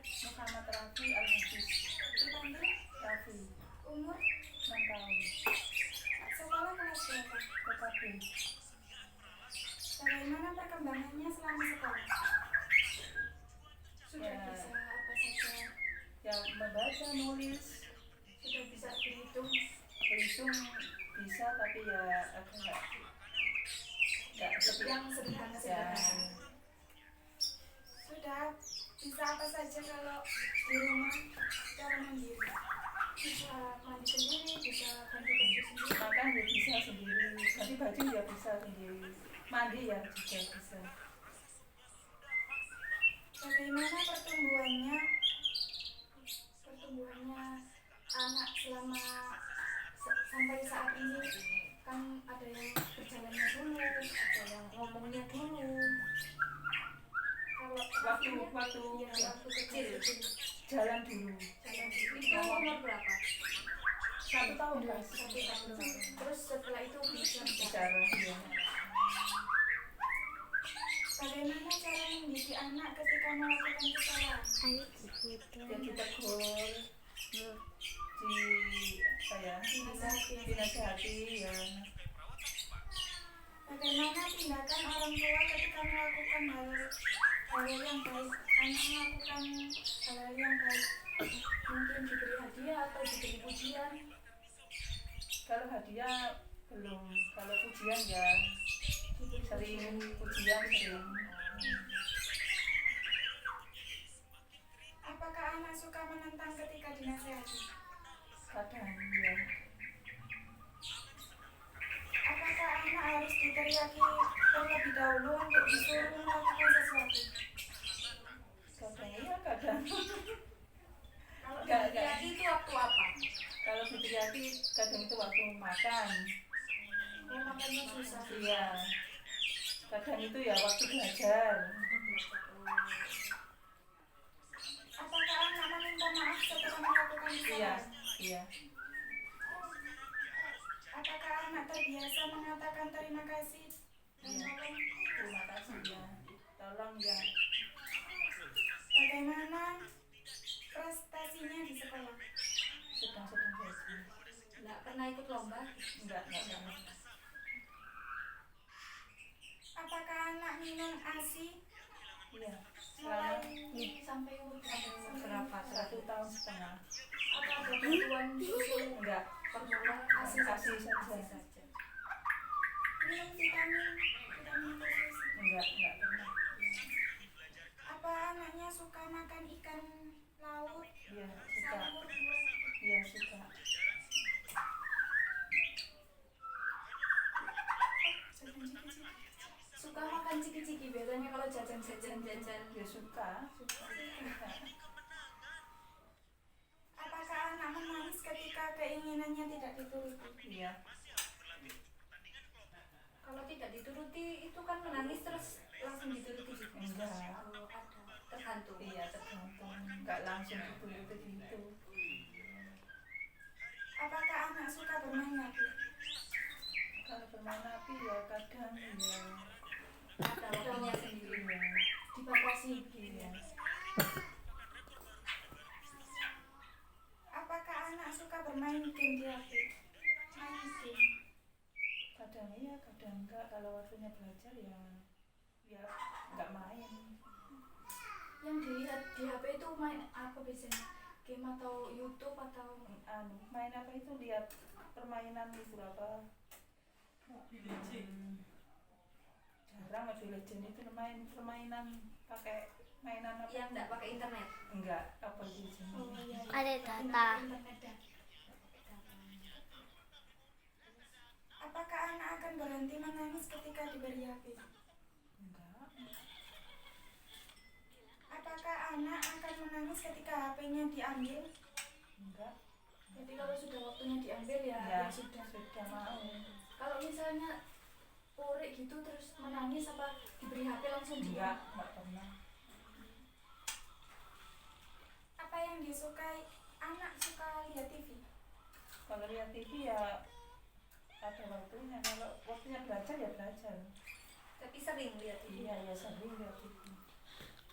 Muhammad Rafi Al-Hafiz. Dipanggil Rafi, umur 6 tahun. sekolah kelas berapa? PKB. Bagaimana perkembangannya selama sekolah? Sudah Ya. bisa apa saja? Ya membaca, nulis, Sudah bisa berhitung? berhitung bisa tapi ya agak nggak seperti Yang sederhana-sederhana. Sudah bisa apa saja kalau di rumah secara mandiri? Bisa mandi sendiri, bisa ganti baju sendiri. makan ya bisa sendiri, ganti baju ya bisa sendiri, mandi ya juga bisa. Bagaimana pertumbuhannya anak selama sampai saat ini? Kan ada yang berjalannya dulu, ada yang ngomongnya dulu. Kalau waktu kecil Jalan dulu. itu umur berapa? 1 tahun kan? 1 tahun. Terus setelah itu bisa Bicara ya. Bagaimana cara mendidik anak ketika melakukan kesalahan? Ya ditegur, dinasihati ya. Bagaimana tindakan orang tua ketika melakukan hal yang baik? Anak melakukan hal yang baik, mungkin diberi hadiah atau diberi pujian. Kalau hadiah belum, kalau pujian ya sering, pujian sering. Apakah anak suka menentang ketika dinasihati? Kadang ya. Apakah anak harus diteriaki terlebih dahulu untuk disuruh melakukan sesuatu? Kadang iya, kadang. Kalau Nggak. diteriaki itu waktu apa? Kalau diteriaki kadang itu waktu makan. Oh, makannya susah. Iya. Kadang itu ya waktu belajar. Apakah anak meminta maaf setelah melakukan Iya, kesalahan? iya. Apakah anak terbiasa mengatakan terima kasih dan Iya. tolong? Terima kasih ya. Tolong ya. Bagaimana prestasinya di sekolah? Sedang-sedang saja. Nggak pernah ikut lomba? Enggak pernah. Apakah anak minum ASI Iya. mulai Selama sampai umur berapa? 1,5 tahun. Apa ada bantuan susu? Enggak. Formula ASI Kasih saja. Minum vitamin khusus? Enggak pernah. Apa anaknya suka makan ikan laut, Iya, suka. sayur, buah? Iya, suka. Suka makan ciki-ciki biasanya kalau jajan. Ya suka. Apakah anak menangis ketika keinginannya tidak dituruti? Iya. Kalau tidak dituruti itu kan menangis terus langsung dituruti juga? Enggak. Oh, ada. Tergantung. Iya, tergantung. Enggak langsung dituruti gitu. Apakah anak suka bermain api? Kalau bermain api ya kadang ya. Ada waktunya sendiri. Iya. Dibatasi. Iya. Apakah anak suka bermain game di HP? Main game. Kadang iya, kadang enggak. Kalau waktunya belajar ya enggak main. Yang dilihat di HP itu main apa biasanya? Game atau YouTube atau Main apa itu, lihat permainan itu apa? Jarang Mobile Legend itu main permainan pakai mainan apa? yang enggak pakai internet? Enggak, apa itu? Oh iya. Ada data. Internet ya. Apakah anak akan berhenti menangis ketika diberi HP? Enggak. Apakah anak akan menangis ketika HP-nya diambil? Enggak. Jadi kalau sudah waktunya diambil ya, Ya, sudah. sudah mau. Kalau misalnya porik gitu terus menangis apa diberi HP langsung Enggak diam? pernah. Apa yang disukai anak? Suka lihat TV? Kalau lihat TV ya ada waktunya. Kalau waktunya belajar ya belajar. Tapi sering lihat TV. Iya, ya sering lihat TV.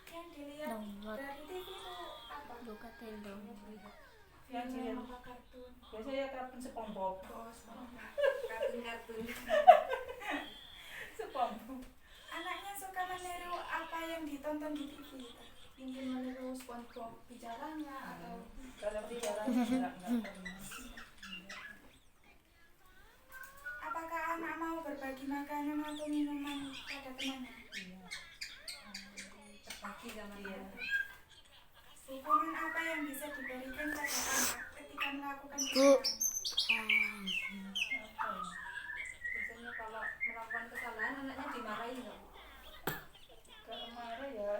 Yang dilihat Nomor. dari TV itu buka tendong. Yang cilik. apa kartun. Biasanya kartun SpongeBob. Kartun-kartun. SpongeBob. Anaknya suka meniru apa yang ditonton di TV. Mungkin meniru SpongeBob bicaranya atau Kalau bicara enggak pernah. apakah anak mau berbagi makanan atau minuman pada temannya? Iya. Berbagi sama dia. Hukuman apa yang bisa diberikan pada anak ketika melakukan Bu. kesalahan? Apa ya? Biasanya kalau melakukan kesalahan anaknya dimarahin nggak? Kalau marah ya,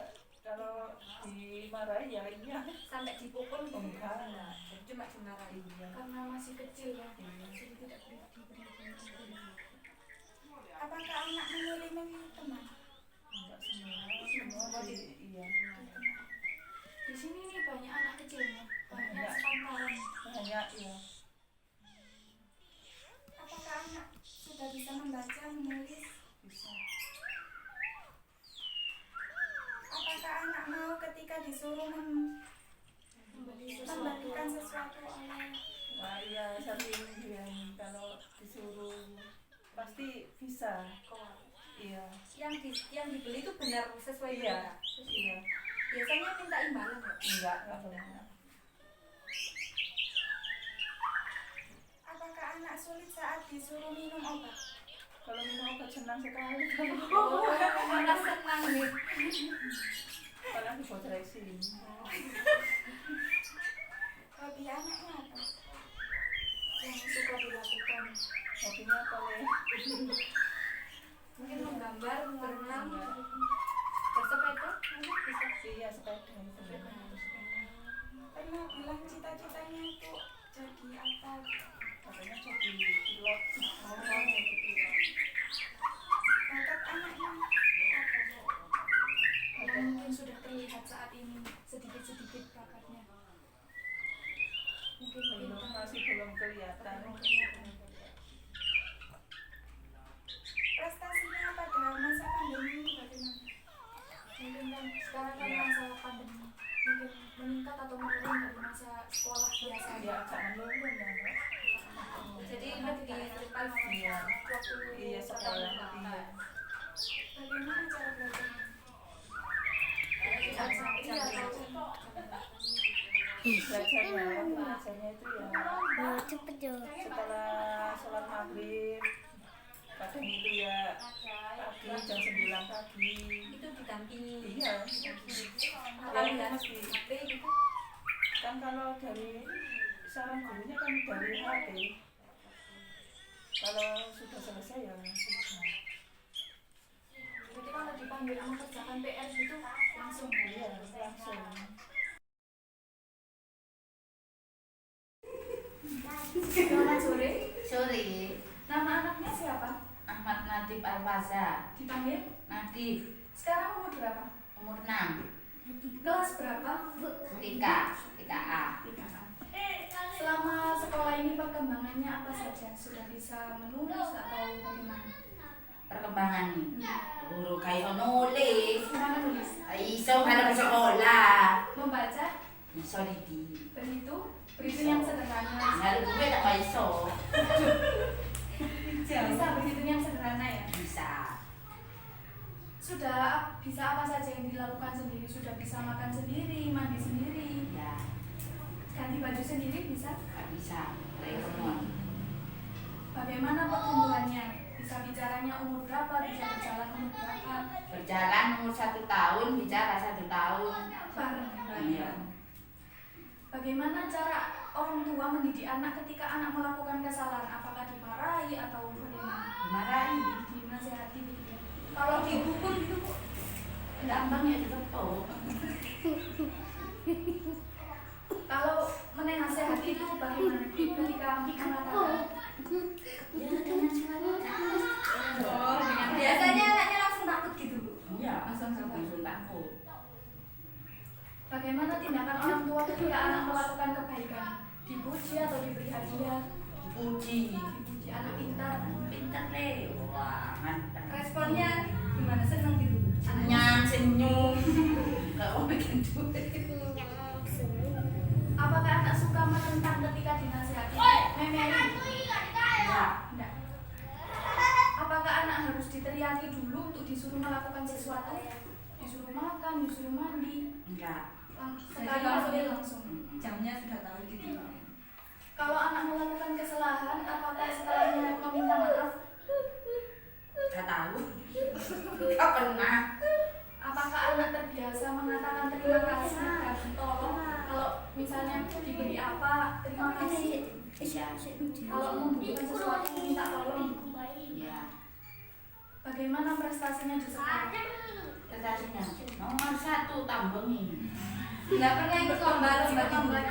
kalau dimarahi ya iya. Sampai dipukul gitu? Enggak. Cuma dimarahin. Iya. Karena masih kecil ya, Iya. jadi tidak diberi. Apakah anak memilih teman? Enggak semua iya. Di sini nih banyak anak kecilnya, banyak sepantaran. Banyak ya. Apakah anak sudah bisa membaca, menulis? Bisa. Apakah anak mau ketika disuruh memberikan sesuatu oleh Wah iya, sering dia kalau disuruh pasti bisa. Iya. Yang dibeli itu benar sesuai Iya. dengan Iya. biasanya minta imbalan nggak? Enggak pernah. apakah anak sulit saat disuruh minum obat? Kalau minum obat senang sekali. Mana senang nih. Kalau dibuat racing. Hobi anaknya apa? Yang suka dilakukan? Hobinya apa nih? Mungkin menggambar, berenang, bersepeda, mungkin bisa. Iya sepeda. Pernah bilang cita-citanya itu jadi apa? Katanya jadi pilot. Bakat anaknya apa? Yang mungkin sudah terlihat saat ini sedikit-sedikit bakatnya. Mungkin Masih belum kelihatan. prestasinya pada masa pandemi ini bagaimana? Mungkin kan sekarang kan masa pandemi mungkin meningkat atau menurun dari masa sekolah biasa. Ya agak menurun ya. Mbak. Jadi lebih survive Iya. waktu Iya sekolah. Iya. Bagaimana cara belajarnya? Belajarnya itu ya Cepet jo. setelah sholat maghrib. Kadang itu ya pagi jam 9 pagi. itu didampingi. Iya. Kalau Ya, nggak mesti. HP gitu. Kan kalau dari saran gurunya kan dari HP. Kalau sudah selesai ya sudah. Jadi kalau dipanggil mengerjakan PR gitu langsung Iya langsung. Selamat sore. Sore, Nama anaknya siapa? Ahmad Nadib Alfaza. Dipanggil? Nadib, Sekarang umur berapa? umur 6, Kelas berapa? 3A. Selama sekolah ini perkembangannya apa saja? Sudah bisa menulis atau bagaimana? Perkembangan nih. Guru kayak nulis, Bisa menulis? iso pada ke sekolah. Membaca? Iso lidi. Berhitung? Berhitung yang sederhana. Hari gue tak iso. Bisa berhitung yang sederhana ya? Bisa. Sudah bisa apa saja yang dilakukan sendiri? Sudah bisa makan sendiri, mandi sendiri, Ya, ganti baju sendiri bisa? tak bisa. Respon. Bagaimana pertumbuhannya? Bisa bicaranya umur berapa? Bisa berjalan umur berapa? Berjalan umur 1 tahun, bicara 1 tahun. Bareng. Iya. Bagaimana cara orang tua mendidik anak ketika anak melakukan kesalahan? Apakah dimarahi atau bagaimana? Dimarahi. Dinasehati gitu ya. Kalau dihukum gitu Bu, Gampang ya ditepuk. kalau menasehati itu bagaimana? Ketika mengatakan Ya dengan suara keras. biasanya anaknya langsung takut gitu Bu. Iya, langsung takut. Bagaimana tindakan orang tua ketika anak melakukan kebaikan? Dipuji atau diberi hadiah? Dipuji. Dipuji anak pintar. Pintar deh. Wah, mantap. Responnya gimana? Seneng gitu? Senyum, senyum. Gak mau bikin duit. Yang seru. melakukan sesuatu, disuruh makan, disuruh mandi, Enggak. sekali ambil langsung. Jamnya sudah tahu gitu. Kalau anak melakukan kesalahan, apakah setelahnya meminta maaf? Enggak tahu. Enggak pernah. Apakah anak terbiasa mengatakan terima kasih dan tolong? Kalau misalnya diberi apa, terima kasih. Iya. Kalau membutuhkan sesuatu, minta tolong. Iya. Bagaimana prestasinya di sekolah? Prestasinya nomor 1 tambengi. Nggak pernah ikut lomba Tambah.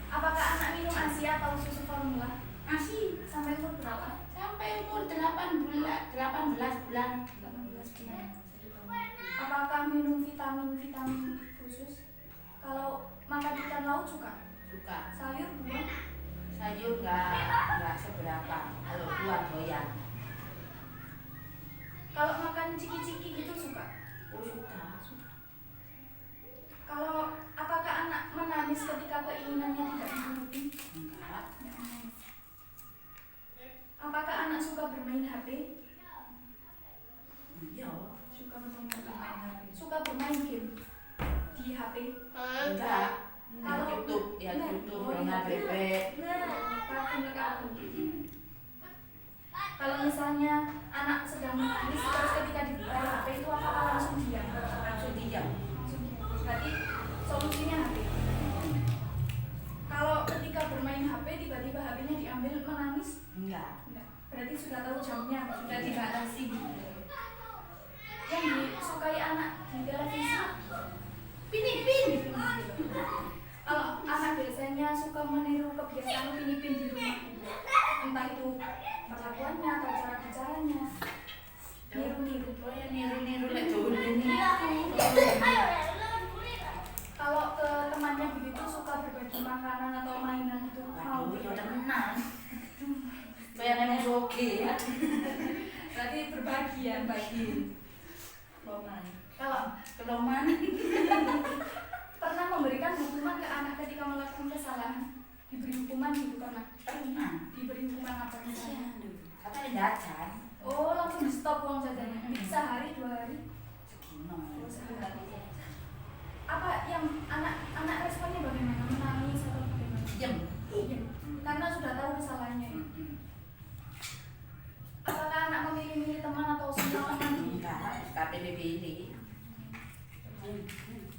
Apakah anak minum ASI atau susu formula? Masih Sampai umur berapa? sampai umur 18 bulan. 18 bulan. Apakah minum vitamin khusus? Kalau makan ikan laut suka? Suka. Sayur, buah? Sayur enggak seberapa. Kalau buat doyan. Kalau makan ciki-ciki gitu suka? Oh, suka. Kalau apakah anak menangis ketika keinginannya tidak dituruti? Enggak. Apakah anak suka bermain HP? Iya. Suka bermain HP. Suka bermain game di HP? Enggak. Kalau YouTube, ya YouTube, Rona Bebek. Kalau misalnya anak sedang menangis terus ketika dibuka HP itu apakah langsung diam? Langsung diam. Langsung diam. Berarti solusinya HP. Kalau ketika bermain HP tiba-tiba HP-nya diambil menangis? Enggak. Enggak. Berarti sudah tahu jamnya, Sudah dibatasi. Yang disukai anak di televisi? Pin. Kalau anak biasanya suka meniru kebiasaan Pinipin di rumah, entah itu perlakuannya atau cara bicaranya, niru-niru. Oh ya niru-niru lek dolen ini. Kalau ke temannya begitu suka berbagi makanan atau mainan itu mau. Waduh, ya tenan. Bayangane soge. Berarti berbagi ya, Bagi. Roman. Kalau Keloman. pernah memberikan hukuman ke anak ketika melakukan kesalahan, diberi hukuman gitu pernah? Pernah. Diberi hukuman apa misalnya? Katanya jajan. Oh langsung di stop uang jajannya. Sehari 2 hari. Segino. Apa yang anak responnya bagaimana? Menangis atau bagaimana? Diam. Iya. Karena sudah tahu kesalahannya. Apakah anak memilih-milih teman atau semua teman? Enggak, tapi pilih.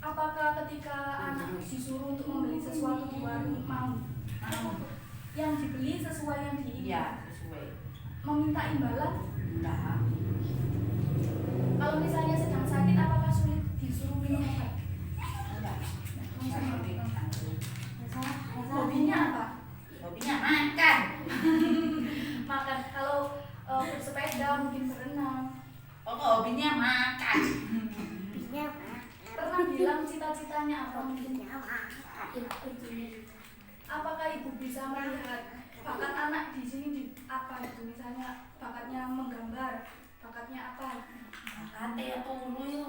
Apakah ketika anak disuruh untuk membeli sesuatu di warung mau? Yang dibeli sesuai yang diinginkan? Iya, sesuai. Meminta imbalan? Enggak. Kalau misalnya sedang sakit, apakah sulit disuruh minum obat? Enggak. Hobinya apa? Hobinya makan. Makan. Kalau bersepeda, mungkin berenang. Pokok hobinya makan. Pernah bilang cita-citanya apa mungkin? Apakah ibu bisa melihat bakat anak di sini di apa itu? Misalnya bakatnya menggambar, bakatnya apa? Kate ya tulu yo.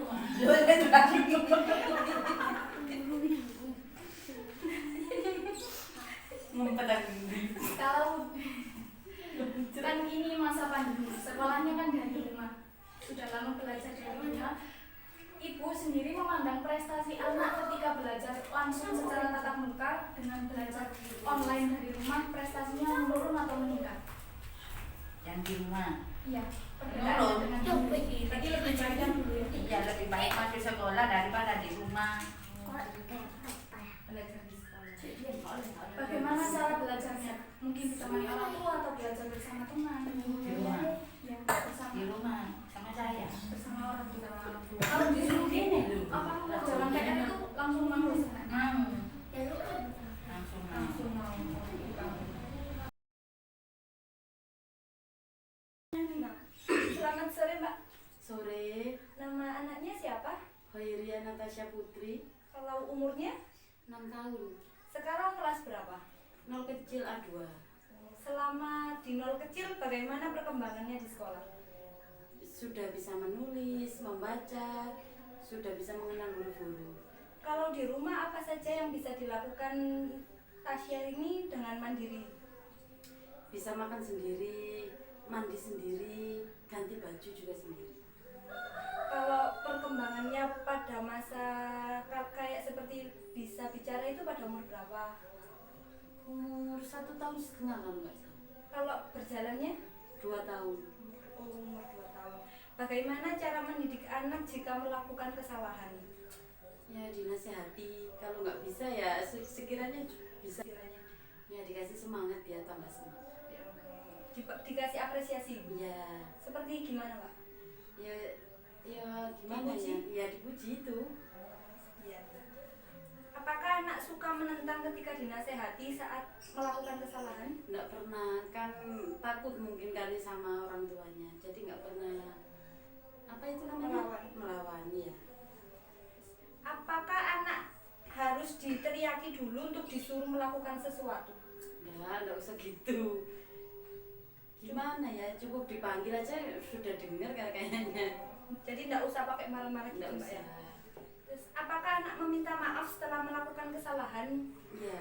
Ngumpet lagi. Kalau kan ini masa pandemi, sekolahnya kan dari rumah, sudah lama belajar dari rumah. Ibu sendiri memandang prestasi anak ketika belajar langsung secara tatap muka dengan belajar online dari rumah, prestasinya menurun atau meningkat? Yang di rumah. Iya, Menurun. dengan dulu. Tadi lebih baik kan dulu ya? Iya, lebih baik masuk sekolah daripada di rumah. Belajar di sekolah. Bagaimana cara belajarnya? Mungkin ditemani orang tua atau belajar bersama teman? Di rumah. Ya, bersama. Di rumah sama saya. Bersama orang tua. Kalau disuruh gini, apa mau jalan PR itu langsung mau di sana? Mau. Langsung mau. Langsung mau. Selamat sore Mbak. Sore, Nama anaknya siapa? Hoiria Natasha Putri, Kalau umurnya? 6 tahun, Sekarang kelas berapa? 0 kecil A2. Selama di nol kecil bagaimana perkembangannya di sekolah? Sudah bisa menulis, membaca, sudah bisa mengenal huruf-huruf. Kalau di rumah apa saja yang bisa dilakukan Tasya ini dengan mandiri? Bisa makan sendiri, mandi sendiri, ganti baju juga sendiri. Kalau perkembangannya pada masa kayak seperti bisa bicara itu pada umur berapa? Umur 1,5 tahun kalau nggak salah. Kalau berjalannya 2 tahun. umur 2 tahun. Bagaimana cara mendidik anak jika melakukan kesalahan? Ya dinasehati, kalau nggak bisa ya sekiranya bisa. Kiranya Ya dikasih semangat biar tambah semangat. dikasih apresiasi. Ya, Seperti gimana, Pak? ya, ya gimana Dipuji? ya? Ya dipuji itu. Iya. Apakah anak suka menentang ketika dinasehati saat melakukan kesalahan? Nggak pernah, kan takut mungkin kali sama orang tuanya, jadi nggak pernah apa itu namanya melawan ya. Apakah anak harus diteriaki dulu untuk disuruh melakukan sesuatu? Nggak usah gitu. Gimana ya, cukup dipanggil aja sudah dengar kayaknya. Jadi tidak usah pakai marah-marah gitu, Nggak Mbak ya. usah. Terus apakah anak meminta maaf setelah melakukan kesalahan? Ya,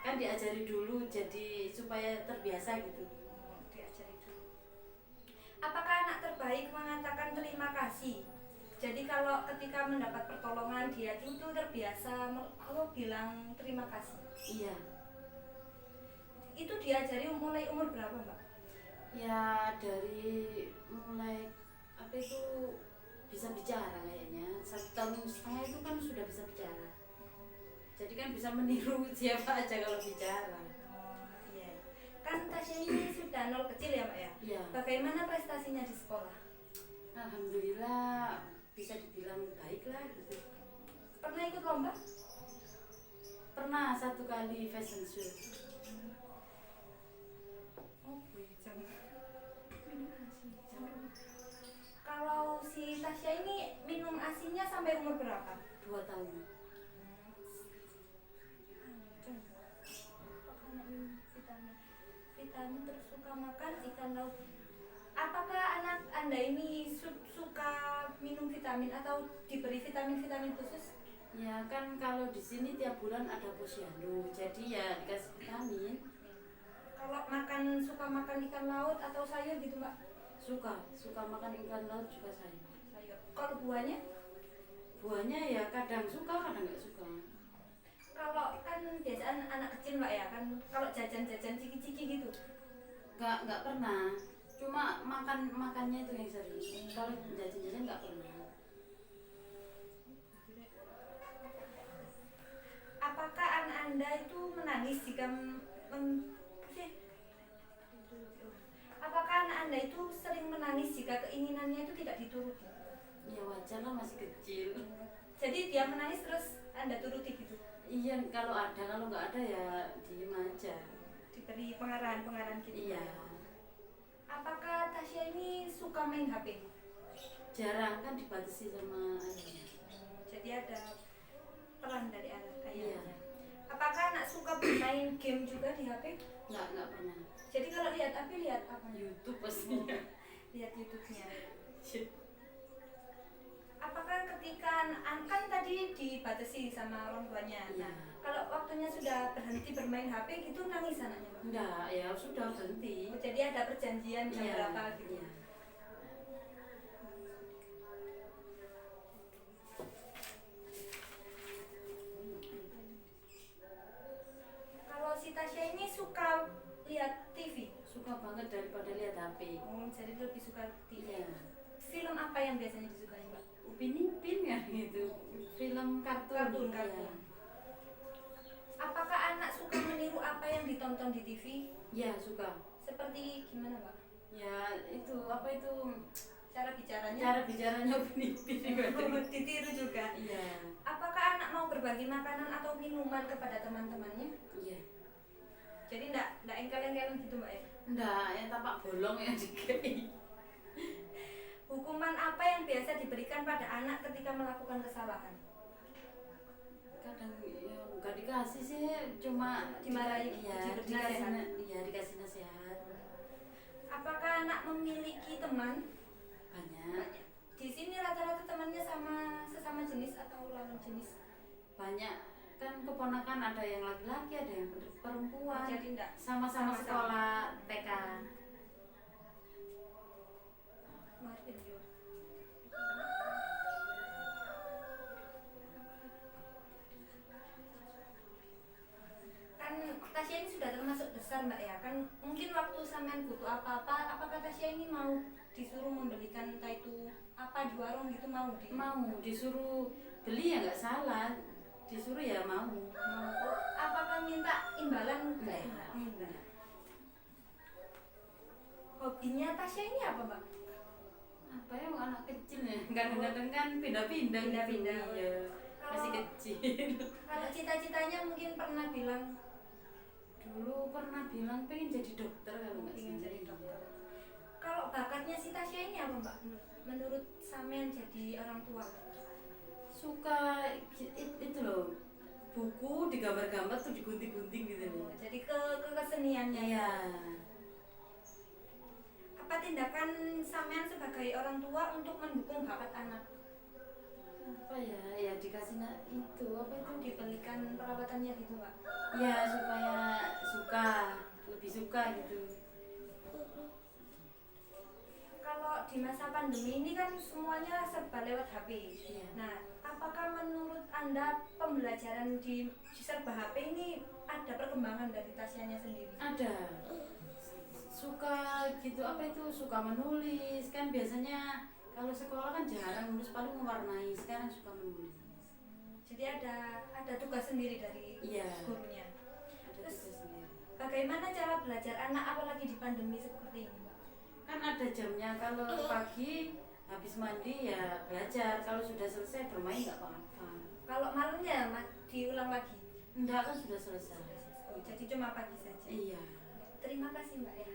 kan diajari dulu jadi supaya terbiasa gitu. Diajari dulu. Apakah anak terbaik mengatakan terima kasih? Jadi kalau ketika mendapat pertolongan dia itu terbiasa bilang terima kasih. Iya. Itu diajari mulai umur berapa, Mbak? Ya dari mulai apa itu bisa bicara kayaknya 1,5 tahun itu kan sudah bisa bicara. Jadi kan bisa meniru siapa aja kalau bicara. Iya. Kan Tasya ini sudah 0 kecil ya, Mbak ya? Iya. Bagaimana prestasinya di sekolah? Alhamdulillah bisa dibilang baik lah gitu. Pernah ikut lomba? Pernah 1 kali fashion show. Oh, kalau si Tasya ini minum asinya sampai umur berapa? 2 tahun. Vitamin terus suka makan ikan laut. Apakah anak Anda ini suka minum vitamin atau diberi vitamin-vitamin khusus? Ya kan kalau di sini tiap bulan ada posyandu, jadi ya dikasih vitamin. Kalau suka makan ikan laut atau sayur gitu, Mbak? Suka makan ikan laut juga sayur. Sayur. Kalau buahnya? Buahnya ya kadang suka, kadang nggak suka. Kalau kan biasaan anak kecil, Mbak ya, kan kalau jajan-jajan ciki-ciki gitu. Nggak pernah. Cuma makannya itu yang sering. Kalau jajan-jajan nggak pernah. Apakah anak Anda itu menangis jika Apakah anak Anda itu sering menangis jika keinginannya itu tidak dituruti? Ya wajar lah, masih kecil. Jadi dia menangis terus Anda turuti gitu? Iya, kalau nggak ada ya diem aja. Diberi pengarahan-pengarahan gitu? Iya. Apakah Tasya ini suka main HP? Jarang, kan dibatasi sama ayahnya. Jadi ada peran dari anak Iya. ayahnya. Apakah anak suka bermain game juga di HP? Nggak pernah. Jadi kalau lihat HP lihat apa? YouTube pastinya. Lihat YouTube-nya. Apakah ketika kan tadi dibatasi sama orang tuanya? Iya. Nah, kalau waktunya sudah berhenti bermain HP gitu nangis anaknya, Mbak? Enggak, ya sudah berhenti. Oh, jadi ada perjanjian jam Iya, berapa gitu? iya. Kalau si Tasya ini suka lihat TV? Suka banget daripada lihat HP. Oh, jadi lebih suka TV. Iya. Film apa yang biasanya disukai, Mbak? Upin Ipin ya gitu. Film kartun. Kartun. Iya. Apakah anak suka meniru apa yang ditonton di TV? Ya suka. Seperti gimana, Mbak? Ya itu apa itu Cara bicaranya? cara bicaranya Upin Ipin juga. Ditiru juga. Iya. Apakah anak mau berbagi makanan atau minuman kepada teman-temannya? Iya. Jadi enggak engkel-engkelan gitu, Mbak ya? Enggak, yang tapak bolong yang dikei. Hukuman apa yang biasa diberikan pada anak ketika melakukan kesalahan? Kadang ya nggak dikasih sih, cuma Dimarahi, iya, diberi nasihat. dikasih nasihat. Apakah anak memiliki teman? Banyak. Di sini rata-rata temannya sesama jenis atau lawan jenis? Banyak kan keponakan, ada yang laki-laki, ada yang perempuan. Jadi enggak Sama-sama sekolah TK. Martin yo. Kan Tasya ini sudah termasuk besar mbak ya, kan mungkin waktu sampean butuh apa-apa, apakah Tasya ini mau disuruh membelikan entah itu apa di warung gitu, mau Mau disuruh beli ya nggak salah, disuruh ya mau. mau. Apakah minta imbalan? Enggak. Enggak. Hobinya Tasya ini apa mbak? Apa ya, anak kecil ya, kadang-kadang kan pindah-pindah Pindah-pindah. gitu. Iya, masih Kalau- kecil. Kalau cita-citanya mungkin pernah bilang Dulu pernah bilang pengen jadi dokter kalau nggak ingin salah. jadi dokter. Kalau bakatnya si Tasya ini apa mbak? Menurut sampean jadi orang tua? Suka itu loh, buku digambar-gambar tuh digunting-gunting gitu loh. Jadi ke keseniannya. Iya. Apa tindakan sampean sebagai orang tua untuk mendukung bakat anak? Apa ya, ya dikasih itu apa itu, Diberikan perawatannya gitu mbak? ya supaya lebih suka gitu. Kalau di masa pandemi ini kan semuanya serba lewat HP. Iya. Nah, apakah menurut anda pembelajaran di serba HP ini ada perkembangan dari Tasyanya sendiri? Ada suka gitu, apa itu, suka menulis kan, biasanya kalau sekolah kan jarang nulis, paling mewarnai, sekarang suka menulis. Jadi ada tugas sendiri dari Iya. gurunya. Ada tugas sendiri. Bagaimana cara belajar anak apalagi di pandemi seperti ini, Mbak? Kan ada jamnya, kalau pagi habis mandi ya belajar, kalau sudah selesai bermain nggak apa-apa. Kalau malamnya diulang lagi. Enggak, kan sudah selesai. Jadi cuma pagi saja. Iya. Terima kasih Mbak ya.